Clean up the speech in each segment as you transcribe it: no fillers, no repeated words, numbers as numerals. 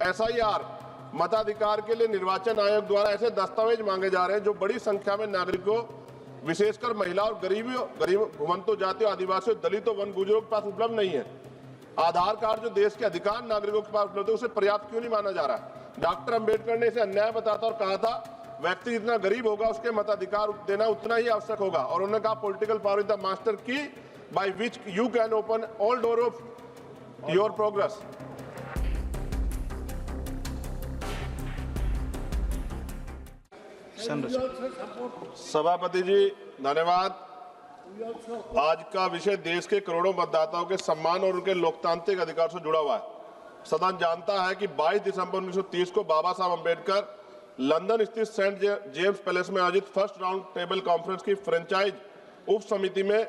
SIR मताधिकार के लिए निर्वाचन आयोग द्वारा ऐसे दस्तावेज मांगे जा रहे हैं जो बड़ी संख्या में नागरिकों, विशेषकर महिला और गरीब घुमंतु जातियों, आदिवासियों, दलितों, वन गुजरों के पास उपलब्ध नहीं है। आधार कार्ड जो देश के अधिकांश नागरिकों के पास उपलब्ध है, उसे पर्याप्त क्यों नहीं माना जा रहा है? डॉक्टर अंबेडकर ने इसे अन्याय बताता और कहा था व्यक्ति जितना गरीब होगा उसके मताधिकार देना उतना ही आवश्यक होगा। और उन्होंने कहा political power is the master key by which you can open all door of your progress. सभापति जी धन्यवाद। आज का विषय देश के करोड़ों मतदाताओं के सम्मान और उनके लोकतांत्रिक अधिकार से जुड़ा हुआ है। सदन जानता है कि 22 दिसंबर 1930 को बाबा साहब अम्बेडकर लंदन स्थित सेंट जेम्स पैलेस में आयोजित फर्स्ट राउंड टेबल कॉन्फ्रेंस की फ्रेंचाइज उप समिति में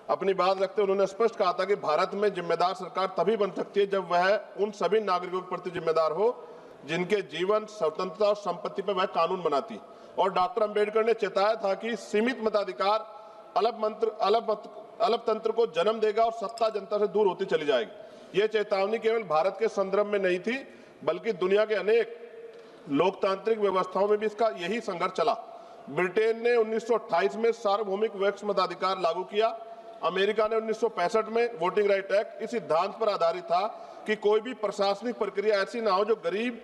अपनी बात रखते हुए उन्होंने स्पष्ट कहा था कि भारत में जिम्मेदार सरकार तभी बन सकती है जब वह उन सभी नागरिकों के प्रति जिम्मेदार हो जिनके जीवन, स्वतंत्रता और संपत्ति पर वह कानून बनाती। और डॉक्टर अंबेडकर ने चेताया था कि सीमित मताधिकार अलग तंत्र को जन्म देगा और सत्ता जनता से दूर होती चली जाएगी। यह चेतावनी केवल भारत के संदर्भ में नहीं थी, बल्कि दुनिया के अनेक लोकतांत्रिक व्यवस्थाओं में भी इसका यही संघर्ष चला। ब्रिटेन ने 1928 में सार्वभौमिक वयस्क मताधिकार लागू किया। अमेरिका ने 1965 में वोटिंग राइट एक्ट इस सिद्धांत पर आधारित था कि कोई भी प्रशासनिक प्रक्रिया ऐसी ना हो जो गरीब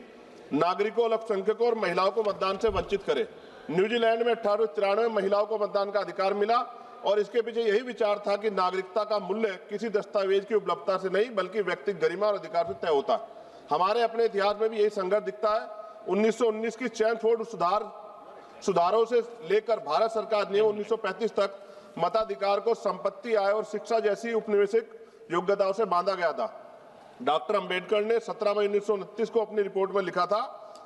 नागरिकों, अल्पसंख्यकों और महिलाओं को मतदान से वंचित करे। न्यूजीलैंड में 1893 में महिलाओं को मतदान का अधिकार मिला और इसके पीछे यही विचार था कि नागरिकता का मूल्य किसी दस्तावेज की उपलब्धता से नहीं बल्कि व्यक्तिगत गरिमा और अधिकार से तय होता है। हमारे अपने इतिहास में भी यही संघर्ष दिखता है। 1919 की चैनफोर्ड सुधारों से लेकर भारत सरकार अधिनियम 1935 तक मताधिकार को संपत्ति, आय और शिक्षा जैसी उपनिवेशिक योग्यताओं से बांधा गया था। डॉक्टर अंबेडकर ने 17 मई 1929 को अपनी रिपोर्ट में लिखा था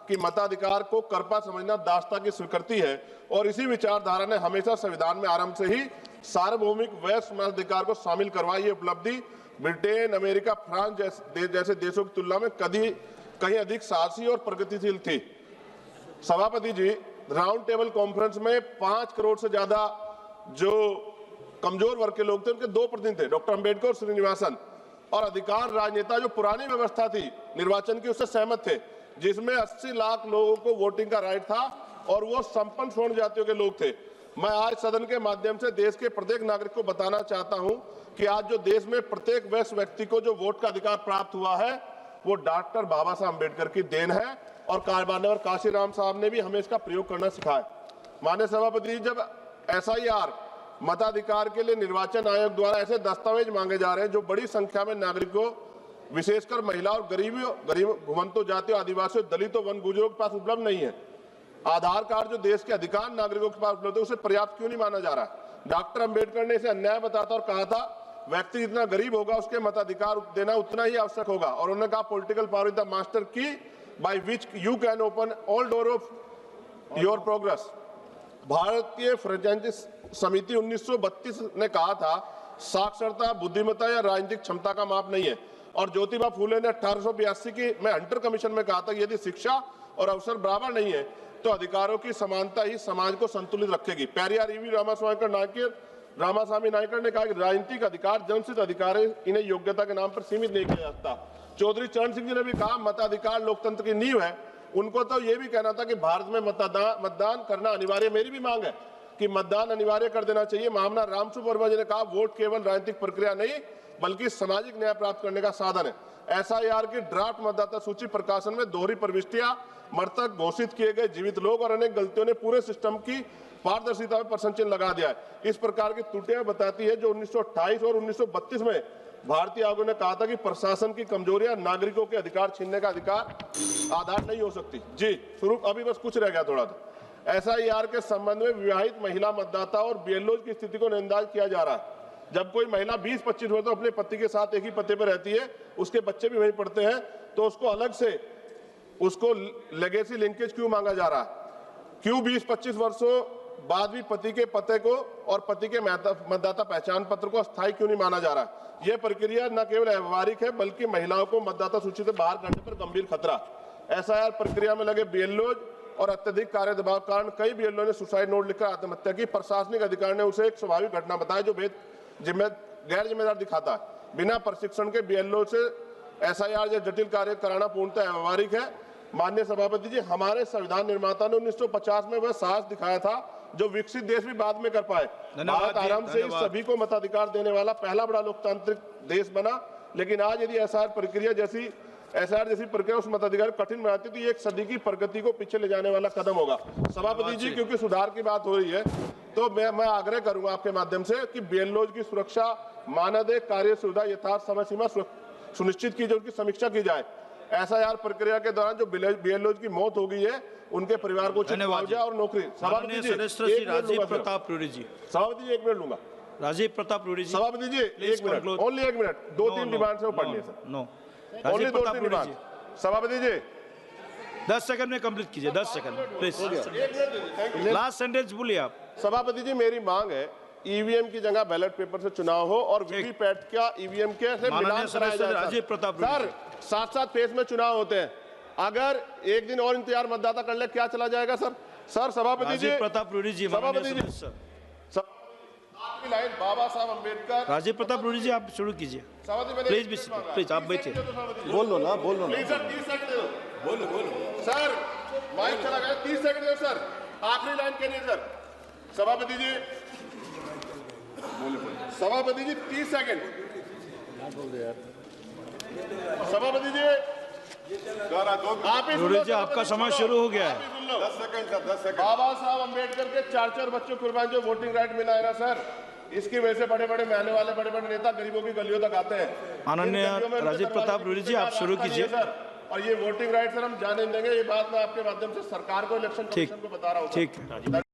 कि मताधिकार को कर्पा समझना दासता की स्वीकृति है और इसी विचारधारा ने हमेशा संविधान में आरंभ से ही सार्वभौमिक वयस्क मताधिकार को शामिल करवाई। ये उपलब्धि ब्रिटेन, अमेरिका, फ्रांस जैसे देशों की तुलना में कहीं अधिक साहसी और प्रगतिशील थी। सभापति जी, राउंड टेबल कॉन्फ्रेंस में 5 करोड़ से ज्यादा जो कमजोर वर्ग के लोग थे उनके 2 प्रतिनिधि थे, डॉक्टर अंबेडकर और श्रीनिवासन, और अधिकार राजनेता जो पुरानी व्यवस्था थी निर्वाचन की उससे सहमत थे, जिसमें 80 लाख लोगों को वोटिंग का राइट था और वो संपन्न स्वर्ण जातियों के लोग थे। मैं आज सदन के माध्यम से देश के प्रत्येक नागरिक को बताना चाहता हूं कि आज जो देश में प्रत्येक वयस्क व्यक्ति को जो वोट का अधिकार प्राप्त हुआ है वो डॉक्टर बाबा साहब अम्बेडकर की देन है और माननीय काशीराम साहब ने भी हमें इसका प्रयोग करना सिखाया। माननीय सभापति, जब एसआईआर मताधिकार के लिए निर्वाचन आयोग द्वारा ऐसे दस्तावेज मांगे जा रहे हैं जो बड़ी संख्या में नागरिकों, विशेषकर महिला और गरीब घुमंतु जातियों, आदिवासियों, दलितों, वन गुजरों के पास उपलब्ध नहीं है। आधार कार्ड जो देश के अधिकांश नागरिकों के पास उपलब्ध है उसे पर्याप्त क्यों नहीं माना जा रहा है? डॉक्टर अंबेडकर ने इसे अन्याय बताता और कहा था व्यक्ति जितना गरीब होगा उसके मताधिकार देना उतना ही आवश्यक होगा। और उन्होंने कहा political power is the master key by which you can open all door of your progress. भारतीय फ्रेंचाइजी समिति 1932 ने कहा था साक्षरता, बुद्धिमत्ता या राजनीतिक क्षमता का माप नहीं है। और ज्योतिबा फूले ने 1882 की में हंटर कमीशन में कहा था यदि शिक्षा और अवसर बराबर नहीं है तो अधिकारों की समानता ही समाज को संतुलित रखेगी। पेरियार ईवी रामास्वामी नायकर ने कहा कि राजनीतिक अधिकार जन्मसिद्ध अधिकार है, इन्हें योग्यता के नाम पर सीमित नहीं किया जा सकता। चौधरी चरण सिंह जी ने भी कहा मताधिकार लोकतंत्र की नींव है। उनको तो ये भी कहना था कि भारत में मतदान करना अनिवार्य। मेरी भी मांग है कि मतदान अनिवार्य कर देना चाहिए। महामना रामसुब्रमण्यम वर्मा जी ने कहा वोट केवल राजनीतिक प्रक्रिया नहीं बल्कि सामाजिक न्याय प्राप्त करने का साधन है। एसआईआर की ड्राफ्ट मतदाता सूची प्रकाशन में दोहरी प्रविष्टियां, मृतक घोषित किए गए जीवित लोग और अनेक गलतियों ने पूरे सिस्टम की पारदर्शिता में प्रश्न चिन्ह लगा दिया है। इस प्रकार की त्रुटियां बताती है जो 1928 और 1932 में भारतीय आयोग ने कहा था कि प्रशासन की कमजोरियां नागरिकों के अधिकार छीनने का आधार नहीं हो सकती। जी शुरू अभी बस कुछ रह गया थोड़ा सा। एसआईआर के संबंध में विवाहित महिला मतदाता और बीएलओ की स्थिति को नजरअंदाज किया जा रहा है। जब कोई महिला 20-25 वर्ष तो अपने पति के साथ एक ही पते पर रहती है, उसके बच्चे भी वहीं पढ़ते हैं, तो उसको अलग से उसको लेगेसी लिंकेज क्यों मांगा जा रहा है? क्यों 20-25 वर्षों बाद भी पति के पते को और पति के मतदाता पहचान पत्र को अस्थायी क्यों नहीं माना जा रहा है? यह प्रक्रिया न केवल व्यवहारिक है बल्कि महिलाओं को मतदाता सूची से बाहर करने पर गंभीर खतरा। एसआईआर प्रक्रिया में लगे बीएलओ और अत्यधिक कार्य दबाव कारण कई बीएलओ ने सुसाइड नोट लिखकर आत्महत्या की। प्रशासनिक अधिकारी ने उसे एक स्वाभाविक घटना बताया जो गैर जिम्मेदार दिखाता है। बिना प्रशिक्षण के बीएलओ से एसआईआर जैसे जटिल कार्य कराना पूर्णतः व्यावहारिक है। माननीय सभापति जी, हमारे संविधान निर्माता ने 1950 में वह साहस दिखाया था जो विकसित देश भी बाद में कर पाए। भारत आराम से ही सभी को मताधिकार देने वाला पहला बड़ा लोकतांत्रिक देश बना, लेकिन आज यदि एसआईआर जैसी प्रक्रिया उस मताधिकार कठिन बनाती तो ये एक सदी की प्रगति को पीछे ले जाने वाला कदम होगा। सभापति जी, क्योंकि सुधार की बात हो रही है तो मैं आग्रह करूंगा आपके माध्यम से कि बीएलओ की सुरक्षा, मानदेय, कार्य सुविधा, यथार्थ समय सीमा सुनिश्चित की जाए, उनकी समीक्षा की जाए। एसआईआर प्रक्रिया के दौरान जो बीएलओ की मौत हो गई है उनके परिवार को मुआवजा और नौकरी। सभापति जी, राजीव प्रताप रूडी जी। सभापति जी, 1 मिनट लूंगा। राजीव प्रताप रूडी जी। सभापति जी, 1 मिनट, ओनली 1 मिनट। 2-3 डिमांड से वो पढ़ लिए सर। No, only 2-3 demand. सभापति जी 10 सेकंड में कंप्लीट कीजिए, 10 सेकंड प्लीज। लास्ट सेंटेंस बोलिए आप। सभापति जी, मेरी मांग है ईवीएम की जगह बैलेट पेपर से चुनाव हो और वीवीपैट का ईवीएम के से मिलान कराया जाए। राजीव प्रताप सर, साथ-साथ फेज में चुनाव होते हैं, अगर एक दिन और इंतजार मतदाता कर ले क्या चला जाएगा सर? सर सभापति जी, राजीव प्रताप रूडी जी। सभापति जी, लाइन बाबा साहब अम्बेडकर। राजीव प्रताप रूडी जी, आप शुरू कीजिए प्लीज। प्लीज आप बैठिए। बोल लो ना, बोल लो ना। प्लीज सर, 30 सेकंड दे दो। बोलो सर, माइक चला गया, 30 सेकंड दो सर, आखिरी लाइन कहिए सर। सभापति जी, सभापति जी 30 सेकंड। सभापति जी, आप ही रूडी जी, आपका समय शुरू हो गया है। 10 सेकंड सर, 10 सेकंड। बाबा साहब अम्बेडकर के 4-4 बच्चों कुर्बान जो वोटिंग राइट मिला है ना सर, इसकी वजह से बड़े-बड़े महल वाले बड़े-बड़े नेता गरीबों की गलियों तक आते हैं। माननीय राजीव प्रताप रूडी जी, आप शुरू कीजिए सर। और ये वोटिंग राइट सर हम जाने देंगे, ये बात मैं आपके माध्यम से सरकार को, इलेक्शन कमीशन को बता रहा हूँ। ठीक है।